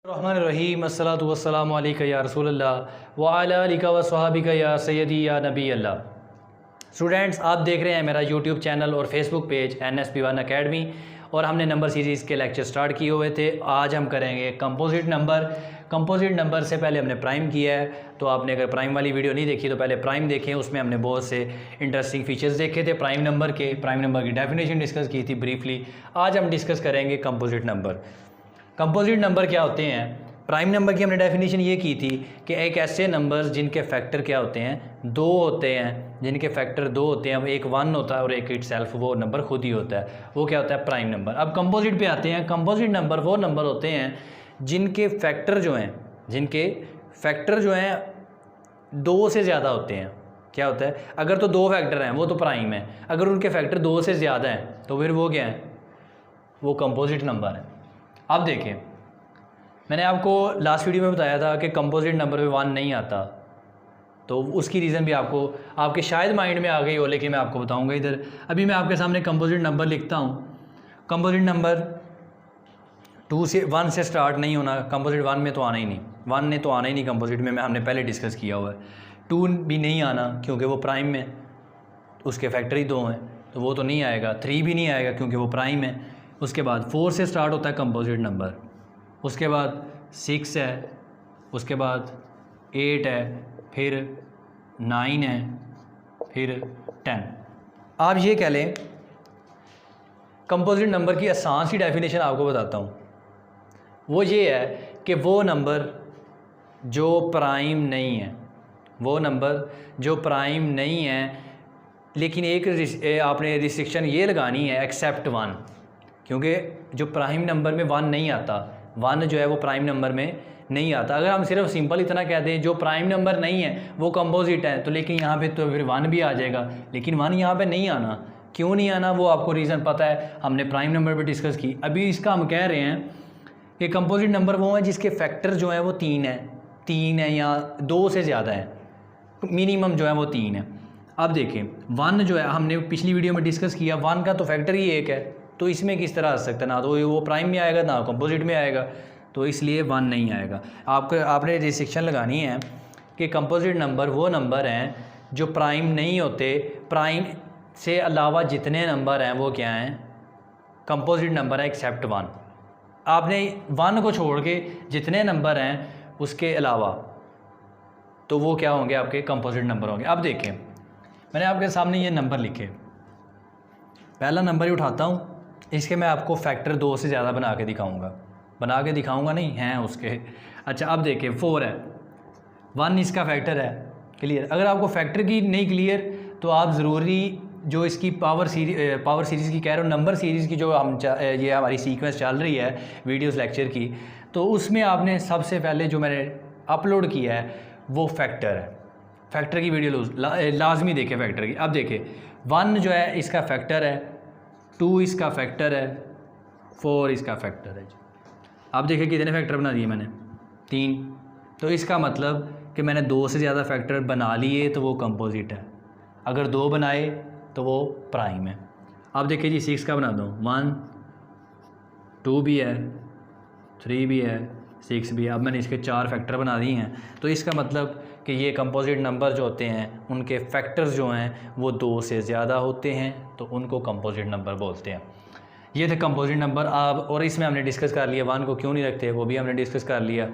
रहमानिर्रहीम अस्सलातु वस्सलामु अलैका या रसूलल्लाह व अला आलिका व सहाबिका या सय्यदी या नबी अल्लाह। स्टूडेंट्स, आप देख रहे हैं मेरा यूट्यूब चैनल और फेसबुक पेज NSB अकेडमी और हमने नंबर सीरीज़ के लेक्चर स्टार्ट किए हुए थे। आज हम करेंगे कंपोजिट नंबर। कंपोजिट नंबर से पहले हमने प्राइम किया है, तो आपने अगर प्राइम वाली वीडियो नहीं देखी तो पहले प्राइम देखें। उसमें हमने बहुत से इंटरेस्टिंग फीचर्स देखे थे प्राइम नंबर के। प्राइम नंबर की डेफिनेशन डिस्कस की थी ब्रीफली। आज हम डिस्कस करेंगे कंपोजिट नंबर। कंपोजिट नंबर क्या होते हैं? प्राइम नंबर की हमने डेफिनेशन ये की थी कि एक ऐसे नंबर्स जिनके फैक्टर क्या होते हैं, दो होते हैं, जिनके फैक्टर दो होते हैं, एक 1 होता है और एक इटसेल्फ वो नंबर खुद ही होता है, वो क्या होता है? Prime number. अब कंपोजिट पे आते हैं। कंपोजिट नंबर वो नंबर होते हैं जिनके फैक्टर जो हैं दो से ज़्यादा होते हैं। क्या होता है? अगर तो दो फैक्टर हैं वो तो प्राइम है, अगर उनके फैक्टर दो से ज़्यादा हैं तो फिर वो क्या है? वो कंपोजिट नंबर है। अब देखें, मैंने आपको लास्ट वीडियो में बताया था कि कंपोजिट नंबर पे 1 नहीं आता, तो उसकी रीज़न भी आपके शायद माइंड में आ गई हो, लेकिन मैं आपको बताऊंगा इधर। अभी मैं आपके सामने कंपोजिट नंबर लिखता हूँ। कंपोजिट नंबर 1 से स्टार्ट नहीं होना। कंपोजिट 1 में तो आना ही नहीं, 1 ने तो आना ही नहीं कंपोजिट में, हमने पहले डिस्कस किया हुआ है। 2 भी नहीं आना क्योंकि वो प्राइम में, उसके फैक्टर ही 2 हैं, तो वो तो नहीं आएगा। 3 भी नहीं आएगा क्योंकि वो प्राइम है। उसके बाद 4 से स्टार्ट होता है कंपोजिट नंबर, उसके बाद 6 है, उसके बाद 8 है, फिर 9 है, फिर 10। आप ये कह लें, कंपोजिट नंबर की आसान सी डेफिनेशन आपको बताता हूँ। वो ये है कि वो नंबर जो प्राइम नहीं है, वो नंबर जो प्राइम नहीं है, लेकिन एक आपने रिस्ट्रिक्शन ये लगानी है, एक्सेप्ट 1, क्योंकि जो प्राइम नंबर में 1 नहीं आता, 1 जो है वो प्राइम नंबर में नहीं आता। अगर हम सिर्फ सिंपल इतना कह दें जो प्राइम नंबर नहीं है वो कंपोजिट है, तो लेकिन यहाँ पे तो फिर 1 भी आ जाएगा, लेकिन 1 यहाँ पे नहीं आना। क्यों नहीं आना वो आपको रीज़न पता है, हमने प्राइम नंबर पे डिस्कस की। अभी इसका हम कह रहे हैं कि कंपोजिट नंबर वो है जिसके फैक्टर जो है वो 3 है या 2 से ज़्यादा है, मिनिमम जो है वो 3 है। अब देखें, 1 जो है हमने पिछली वीडियो में डिस्कस किया, 1 का तो फैक्टर ही 1 है, तो इसमें किस तरह आ सकता है? ना तो वो प्राइम में आएगा ना कंपोजिट में आएगा, तो इसलिए 1 नहीं आएगा। आपने रिस्ट्रिक्शन लगानी है कि कंपोजिट नंबर वो नंबर हैं जो प्राइम नहीं होते। प्राइम से अलावा जितने नंबर हैं वो क्या हैं? कंपोजिट नंबर है एक्सेप्ट 1। आपने 1 को छोड़ के जितने नंबर हैं उसके अलावा, तो वो क्या होंगे? आपके कंपोजिट नंबर होंगे। अब देखें, मैंने आपके सामने ये नंबर लिखे, पहला नंबर ही उठाता हूँ, इसके मैं आपको फैक्टर 2 से ज़्यादा बना के दिखाऊंगा नहीं हैं उसके। अच्छा, अब देखिए 4 है, 1 इसका फैक्टर है, क्लियर। अगर आपको फैक्टर की नहीं क्लियर तो आप ज़रूरी जो इसकी पावर सीरीज़ की कह रहे हो, नंबर सीरीज़ की जो ये हमारी सीक्वेंस चल रही है वीडियोस लेक्चर की, तो उसमें आपने सबसे पहले जो मैंने अपलोड किया है वो फैक्टर है। फैक्टर की वीडियो लाजमी देखें फैक्टर की। अब देखिए, 1 जो है इसका फैक्टर है, 2 इसका फैक्टर है, 4 इसका फैक्टर है। अब देखिए कितने फैक्टर बना दिए मैंने? 3। तो इसका मतलब कि मैंने 2 से ज़्यादा फैक्टर बना लिए तो वो कंपोजिट है, अगर 2 बनाए तो वो प्राइम है। अब देखिए जी, 6 का बना दो, 1 2 भी है, 3 भी है, 6 भी है। अब मैंने इसके 4 फैक्टर बना दिए हैं, तो इसका मतलब कि ये कंपोजिट नंबर जो होते हैं उनके फैक्टर्स जो हैं वो 2 से ज़्यादा होते हैं, तो उनको कंपोजिट नंबर बोलते हैं। ये थे कंपोजिट नंबर। आप और इसमें हमने डिस्कस कर लिया 1 को क्यों नहीं रखते, वो भी हमने डिस्कस कर लिया।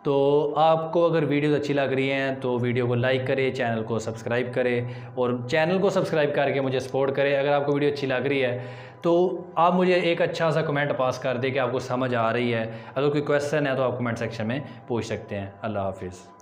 तो आपको अगर वीडियोस अच्छी लग रही हैं तो वीडियो को लाइक करें, चैनल को सब्सक्राइब करें और चैनल को सब्सक्राइब करके मुझे सपोर्ट करें। अगर आपको वीडियो अच्छी लग रही है तो आप मुझे एक अच्छा सा कमेंट पास कर दें कि आपको समझ आ रही है। अगर कोई क्वेश्चन है तो आप कमेंट सेक्शन में पूछ सकते हैं। अल्लाह हाफिज़।